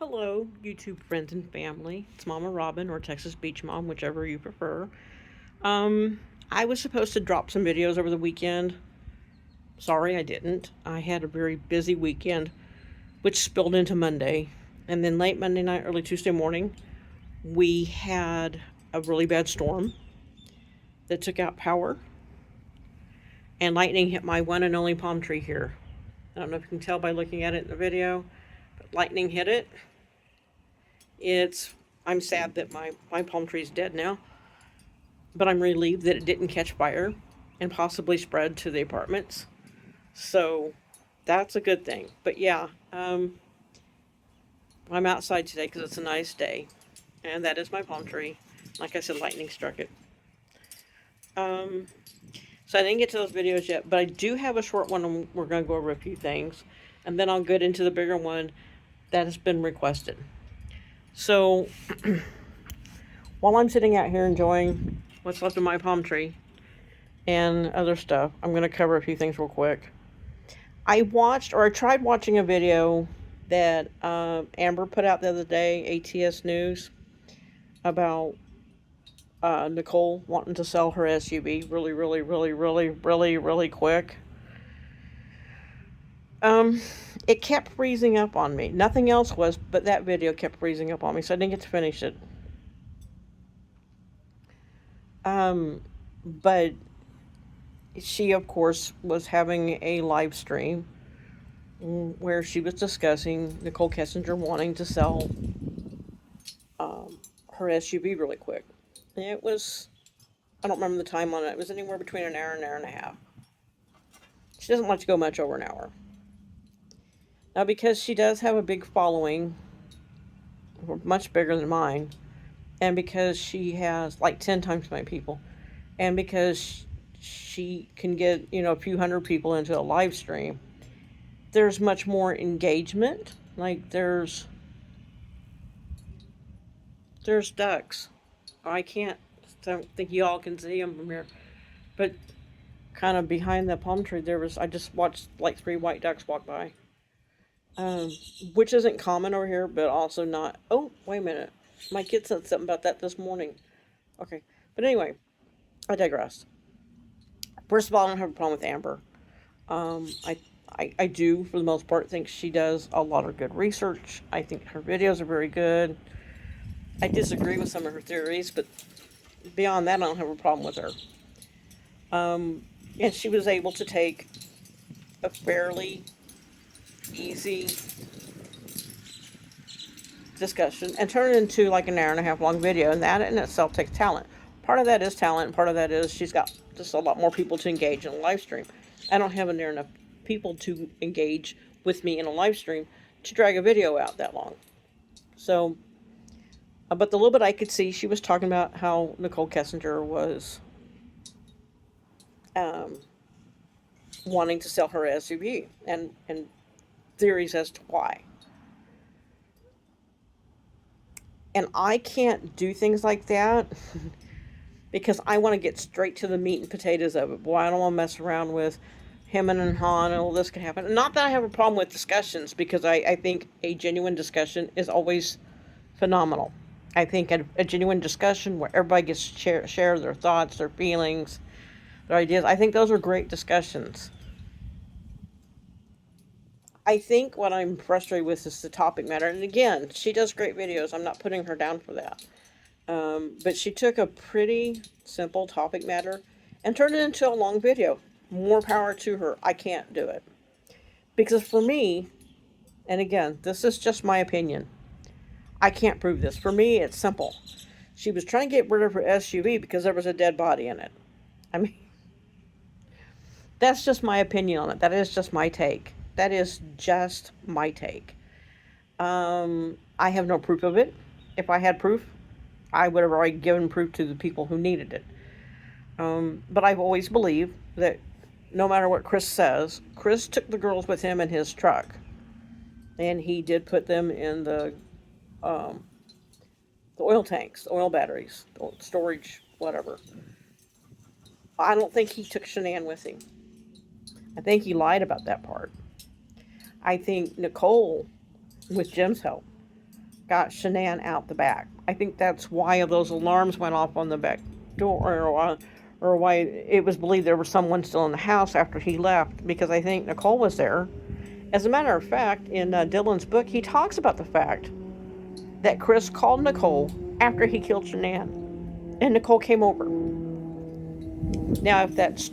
Hello, YouTube friends and family. It's Mama Robin or Texas Beach Mom, whichever you prefer. Um, I was supposed to drop some videos over the weekend. Sorry, I didn't. I had a very busy weekend, which spilled into Monday. And then late Monday night, early Tuesday morning, we had a really bad storm that took out power, and lightning hit my one and only palm tree here. I don't know if you can tell by looking at it in the video, but lightning hit it. It's I'm sad that my palm tree is dead now, but I'm relieved that it didn't catch fire and possibly spread to the apartments. So that's a good thing. But yeah, I'm outside today because it's a nice day, and that is my palm tree. Like I said, lightning struck it. Um, so I didn't get to those videos yet, but I do have a short one, and we're going to go over a few things, and then I'll get into the bigger one that has been requested. So while I'm sitting out here enjoying what's left of my palm tree and other stuff, I'm going to cover a few things real quick. I tried watching a video that Amber put out the other day, ATS News, about Nicole wanting to sell her SUV really quick. Um, it kept freezing up on me. Nothing else was, but that video kept freezing up on me, so I didn't get to finish it. But she, of course, was having a live stream where she was discussing Nicole Kessinger wanting to sell her SUV really quick. It was, I don't remember the time on it. It was anywhere between an hour and a half. She doesn't like to go much over an hour. Now, because she does have a big following, much bigger than mine, and because she has like 10 times my people, and because she can get, a few hundred people into a live stream, there's much more engagement. Like there's ducks. I don't think y'all can see them from here, but kind of behind the palm tree I just watched like three white ducks walk by, um, which isn't common over here, but also not. Oh, wait a minute, my kid said something about that this morning. Okay, but anyway, I digress. First of all, I don't have a problem with Amber. I do, for the most part, think she does a lot of good research. I think her videos are very good. I disagree with some of her theories, but beyond that, I don't have a problem with her. And she was able to take a fairly easy discussion and turn it into like an hour and a half long video, and that in itself takes talent. Part of that is talent, part of that is she's got just a lot more people to engage in a live stream. I don't have near enough people to engage with me in a live stream to drag a video out that long. So, but the little bit I could see, she was talking about how Nicole Kessinger was um, wanting to sell her SUV and theories as to why. And I can't do things like that because I want to get straight to the meat and potatoes of it. Boy, I don't want to mess around with him and Han and all this can happen. Not that I have a problem with discussions, because I think a genuine discussion is always phenomenal. I think a genuine discussion where everybody gets to share their thoughts, their feelings, their ideas, I think those are great discussions. I think what I'm frustrated with is the topic matter. And again, she does great videos. I'm not putting her down for that. But she took a pretty simple topic matter and turned it into a long video. More power to her. I can't do it. Because for me, and again, this is just my opinion, I can't prove this. For me, it's simple. She was trying to get rid of her SUV because there was a dead body in it. I mean, that's just my opinion on it. That is just my take. That is just my take. I have no proof of it. If I had proof, I would have already given proof to the people who needed it. But I've always believed that no matter what Chris says, Chris took the girls with him in his truck. And he did put them in um, the oil tanks, the oil batteries, the storage, whatever. I don't think he took Shanann with him. I think he lied about that part. I think Nicole, with Jim's help, got Shanann out the back. I think that's why those alarms went off on the back door, or why it was believed there was someone still in the house after he left, because I think Nicole was there. As a matter of fact, in Dylan's book, he talks about the fact that Chris called Nicole after he killed Shanann, and Nicole came over. Now, if that's,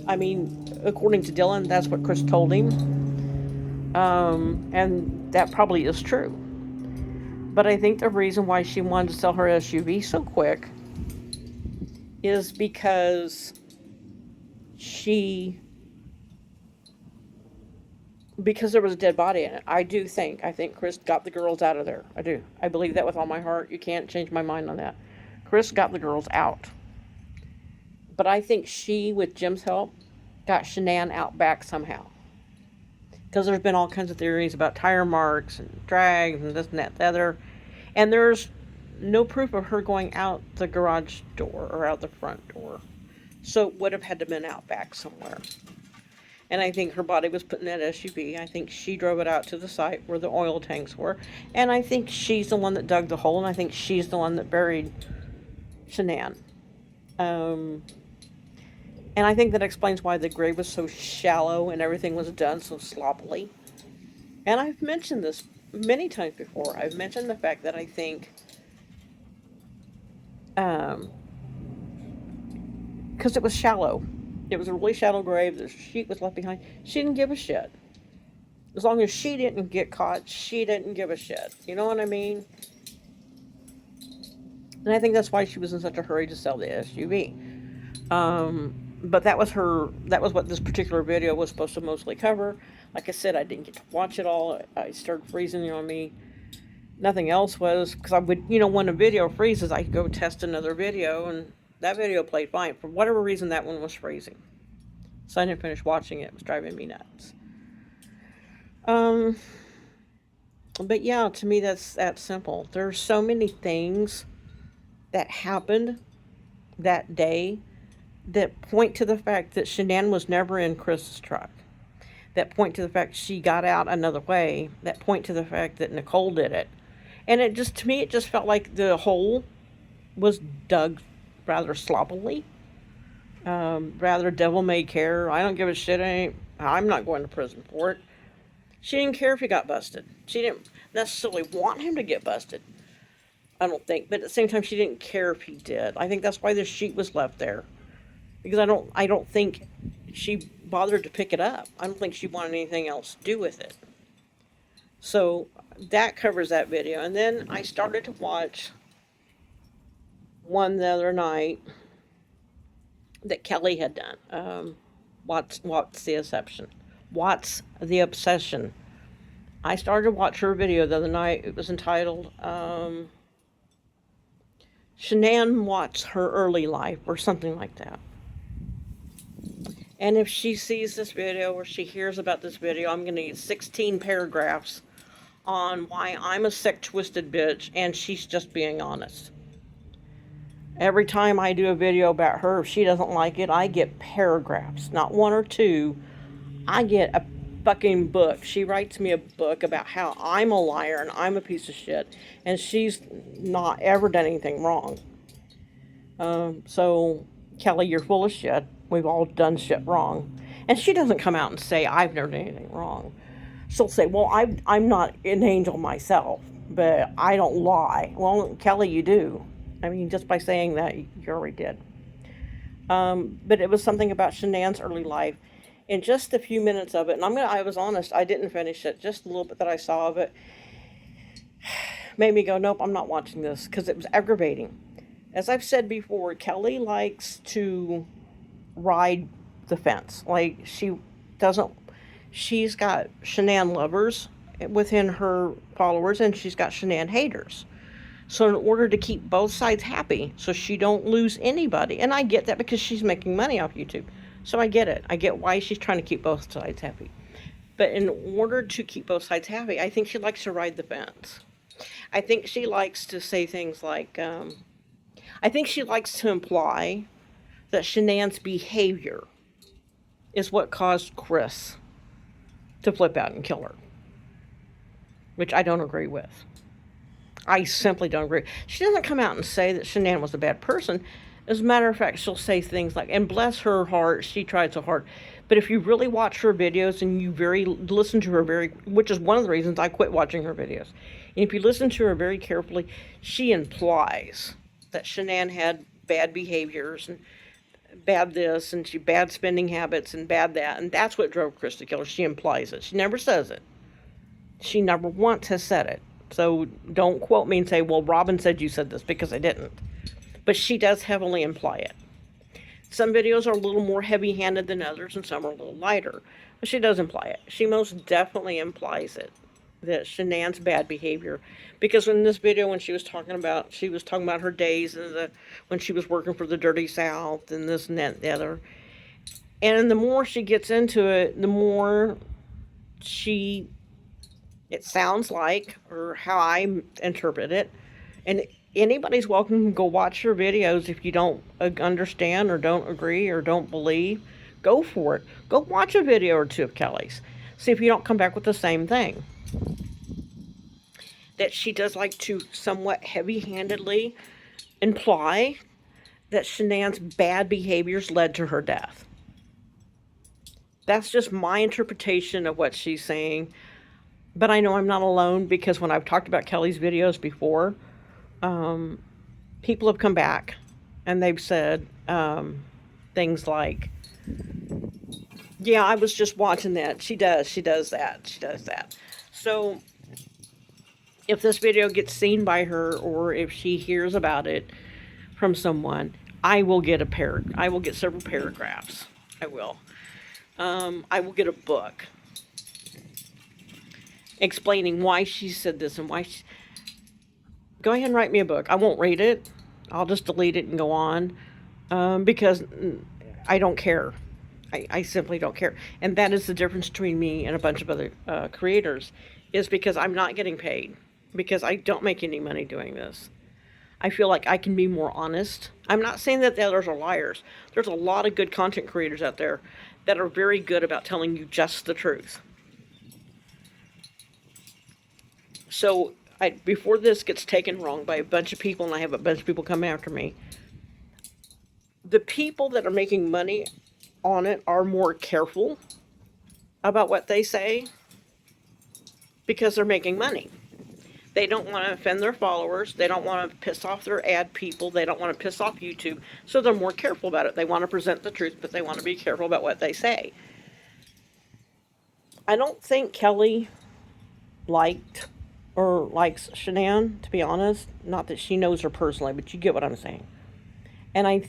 I mean, according to Dylan, that's what Chris told him, and that probably is true. But I think the reason why she wanted to sell her SUV so quick is because because there was a dead body in it. I think Chris got the girls out of there. I do. I believe that with all my heart. You can't change my mind on that. Chris got the girls out. But I think she, with Jim's help, got Shanann out back somehow. Because there's been all kinds of theories about tire marks and drags and this and that and the other. And there's no proof of her going out the garage door or out the front door. So it would have had to have been out back somewhere. And I think her body was put in that SUV. I think she drove it out to the site where the oil tanks were. And I think she's the one that dug the hole. And I think she's the one that buried Shanann. And I think that explains why the grave was so shallow and everything was done so sloppily. And I've mentioned this many times before. I've mentioned the fact that I think, because it was shallow. It was a really shallow grave. The sheet was left behind. She didn't give a shit. As long as she didn't get caught, she didn't give a shit. You know what I mean? And I think that's why she was in such a hurry to sell the SUV. But that was what this particular video was supposed to mostly cover. Like I said, I didn't get to watch it all. I started freezing on me. Nothing else was, because I would, when a video freezes, I could go test another video, and that video played fine. For whatever reason, that one was freezing. So I didn't finish watching it. It was driving me nuts. But yeah, to me, that's that simple. There's so many things that happened that day that point to the fact that Shanann was never in Chris's truck, that point to the fact she got out another way, that point to the fact that Nicole did it. And to me, it just felt like the hole was dug rather sloppily, rather devil-may-care. I don't give a shit. I'm not going to prison for it. She didn't care if he got busted. She didn't necessarily want him to get busted, I don't think. But at the same time, she didn't care if he did. I think that's why the sheet was left there. Because I don't think she bothered to pick it up. I don't think she wanted anything else to do with it. So that covers that video. And then I started to watch one the other night that Kelly had done. What's the Obsession? What's the Obsession? I started to watch her video the other night. It was entitled Shanann Watts Her Early Life, or something like that. And if she sees this video or she hears about this video, I'm going to use 16 paragraphs on why I'm a sick, twisted bitch, and she's just being honest. Every time I do a video about her, if she doesn't like it, I get paragraphs. Not one or two. I get a fucking book. She writes me a book about how I'm a liar and I'm a piece of shit, and she's not ever done anything wrong. So, Kelly, you're full of shit. We've all done shit wrong. And she doesn't come out and say, I've never done anything wrong. She'll say, well, I'm not an angel myself, but I don't lie. Well, Kelly, you do. I mean, just by saying that, you already did. But it was something about Shanann's early life. In just a few minutes of it, and I was honest, I didn't finish it. Just a little bit that I saw of it made me go, nope, I'm not watching this, because it was aggravating. As I've said before, Kelly likes to ride the fence. Like, she's got Shanann lovers within her followers, and she's got Shanann haters. So in order to keep both sides happy, so she don't lose anybody, and I get that because she's making money off YouTube. So I get it. I get why she's trying to keep both sides happy. But in order to keep both sides happy, I think she likes to ride the fence. I think she likes to say things like, I think she likes to imply that Shanann's behavior is what caused Chris to flip out and kill her, which I don't agree with. I simply don't agree. She doesn't come out and say that Shanann was a bad person. As a matter of fact, she'll say things like, and bless her heart, she tried so hard. But if you really watch her videos and you listen to her which is one of the reasons I quit watching her videos. And if you listen to her very carefully, she implies that Shanann had bad behaviors and bad this and bad spending habits and bad that. And that's what drove Chris to kill her. She implies it. She never says it. She never once has said it. So don't quote me and say, well, Robin said you said this, because I didn't. But she does heavily imply it. Some videos are a little more heavy-handed than others, and some are a little lighter. But she does imply it. She most definitely implies it, that Shanann's bad behavior. Because in this video, when she was talking about her days and when she was working for the Dirty South and this and that and the other. And the more she gets into it, the more it sounds like, or how I interpret it, and anybody's welcome to go watch her videos. If you don't understand or don't agree or don't believe, go for it. Go watch a video or two of Kelly's. See if you don't come back with the same thing. That she does like to somewhat heavy-handedly imply that Shanann's bad behaviors led to her death. That's just my interpretation of what she's saying. But I know I'm not alone, because when I've talked about Kelly's videos before, people have come back and they've said things like, yeah, I was just watching that. She does that. So if this video gets seen by her, or if she hears about it from someone, I will get several paragraphs. I will get a book explaining why she said this and why go ahead and write me a book. I won't read it. I'll just delete it and go on, because I don't care. I simply don't care. And that is the difference between me and a bunch of other creators, is because I'm not getting paid, because I don't make any money doing this. I feel like I can be more honest. I'm not saying that the others are liars. There's a lot of good content creators out there that are very good about telling you just the truth. So before this gets taken wrong by a bunch of people, and I have a bunch of people come after me, the people that are making money on it are more careful about what they say, because they're making money. They don't want to offend their followers. They don't want to piss off their ad people. They don't want to piss off YouTube. So they're more careful about it. They want to present the truth, but they want to be careful about what they say. I don't think Kelly likes Shanann, to be honest. Not that she knows her personally, but you get what I'm saying. And I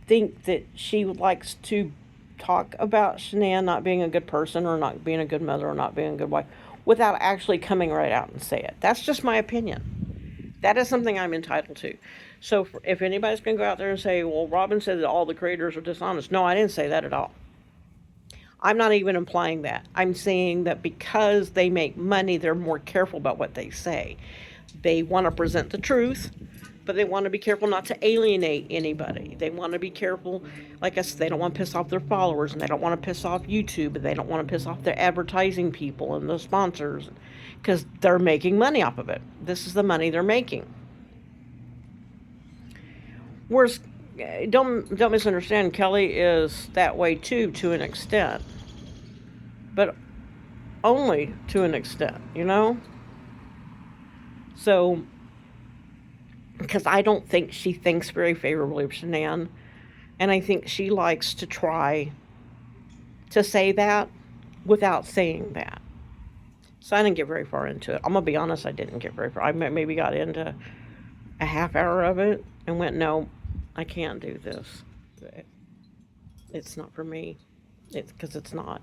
think that she likes to talk about Shanann not being a good person, or not being a good mother, or not being a good wife, without actually coming right out and say it. That's just my opinion. That is something I'm entitled to. So if anybody's going to go out there and say, well, Robin said that all the creators are dishonest. No, I didn't say that at all. I'm not even implying that. I'm saying that because they make money, they're more careful about what they say. They want to present the truth, but they want to be careful not to alienate anybody. They want to be careful, like I said, they don't want to piss off their followers, and they don't want to piss off YouTube, and they don't want to piss off their advertising people and the sponsors, because they're making money off of it. This is the money they're making. Whereas, don't misunderstand, Kelly is that way too, to an extent. But only to an extent, you know? So, because I don't think she thinks very favorably of Shanann, and I think she likes to try to say that without saying that. So I didn't get very far into it. I'm going to be honest, I didn't get very far. I maybe got into a half hour of it and went, no, I can't do this. It's not for me. Because it's not.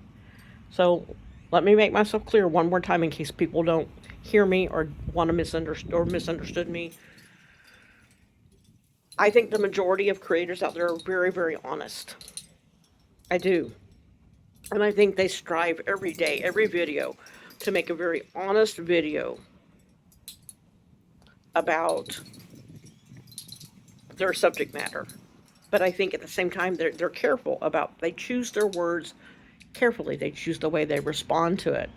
So let me make myself clear one more time in case people don't hear me or want to misunderstood me. I think the majority of creators out there are very, very honest. I do. And I think they strive every day, every video, to make a very honest video about their subject matter. But I think at the same time, they're careful about, they choose their words carefully. They choose the way they respond to it.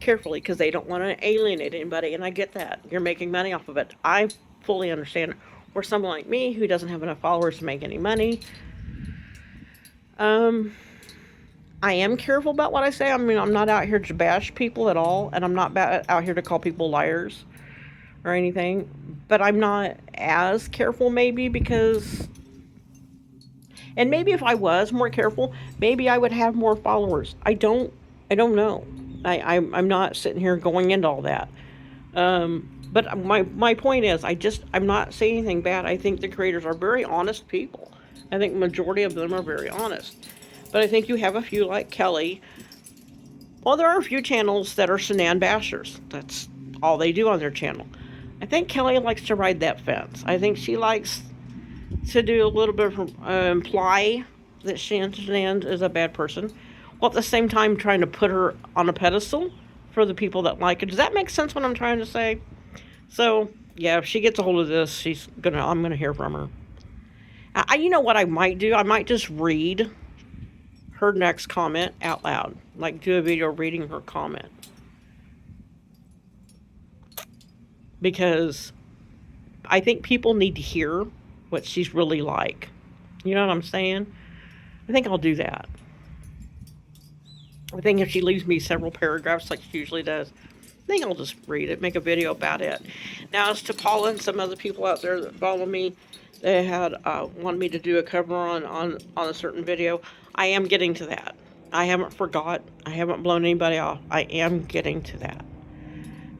carefully because they don't want to alienate anybody, and I get that. You're making money off of it. I fully understand. Or someone like me who doesn't have enough followers to make any money. I am careful about what I say. I mean, I'm not out here to bash people at all, and I'm not out here to call people liars or anything. But I'm not as careful, maybe, because... And maybe if I was more careful, maybe I would have more followers. I don't know. I'm not sitting here going into all that. But my point is, I'm not saying anything bad. I think the creators are very honest people. I think the majority of them are very honest. But I think you have a few like Kelly. Well, there are a few channels that are Shanann bashers. That's all they do on their channel. I think Kelly likes to ride that fence. I think she likes to do a little bit of imply that Shanann is a bad person, while at the same time trying to put her on a pedestal for the people that like it. Does that make sense what I'm trying to say? So, yeah, if she gets a hold of this, I'm gonna hear from her. You know what I might do? I might just read her next comment out loud. Like, do a video reading her comment. Because I think people need to hear what she's really like. You know what I'm saying? I think I'll do that. I think if she leaves me several paragraphs like she usually does, I think I'll just read it, make a video about it. Now, as to Paula and some other people out there that follow me, they had wanted me to do a cover on a certain video. I am getting to that. I haven't forgot. I haven't blown anybody off. I am getting to that.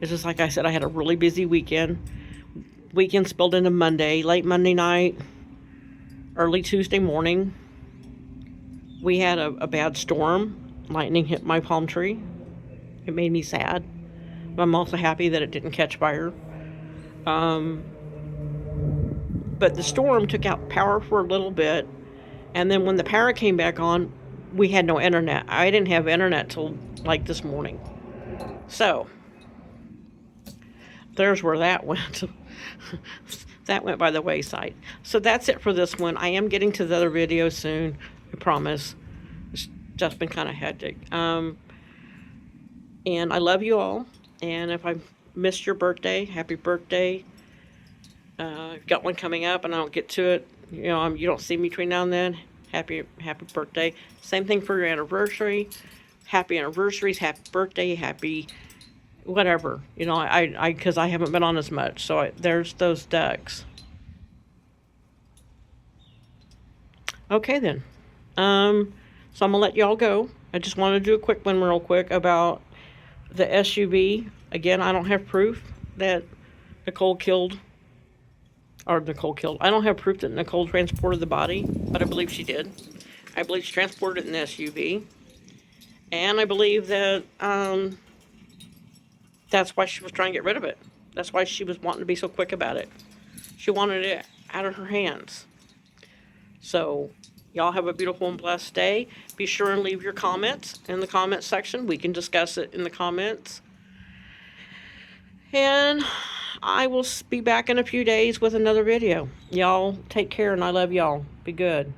It's just like I said, I had a really busy weekend. Weekend spilled into Monday, late Monday night, early Tuesday morning. We had a bad storm. Lightning hit my palm tree. It made me sad. But I'm also happy that it didn't catch fire. But the storm took out power for a little bit. And then when the power came back on, we had no internet. I didn't have internet till like this morning. So, there's where that went. That went by the wayside. So that's it for this one. I am getting to the other video soon. I promise. It's just been kind of hectic. And I love you all. And if I missed your birthday, happy birthday. I've got one coming up and I don't get to it. You know, you don't see me between now and then. Happy birthday. Same thing for your anniversary. Happy anniversaries, happy birthday, happy whatever. You know, because I haven't been on as much. So there's those ducks. Okay then. So I'm going to let y'all go. I just want to do a quick one real quick about the SUV. Again, I don't have proof that Nicole killed. I don't have proof that Nicole transported the body, but I believe she did. I believe she transported it in the SUV. And I believe that that's why she was trying to get rid of it. That's why she was wanting to be so quick about it. She wanted it out of her hands. So, y'all have a beautiful and blessed day. Be sure and leave your comments in the comments section. We can discuss it in the comments. And I will be back in a few days with another video. Y'all take care and I love y'all. Be good.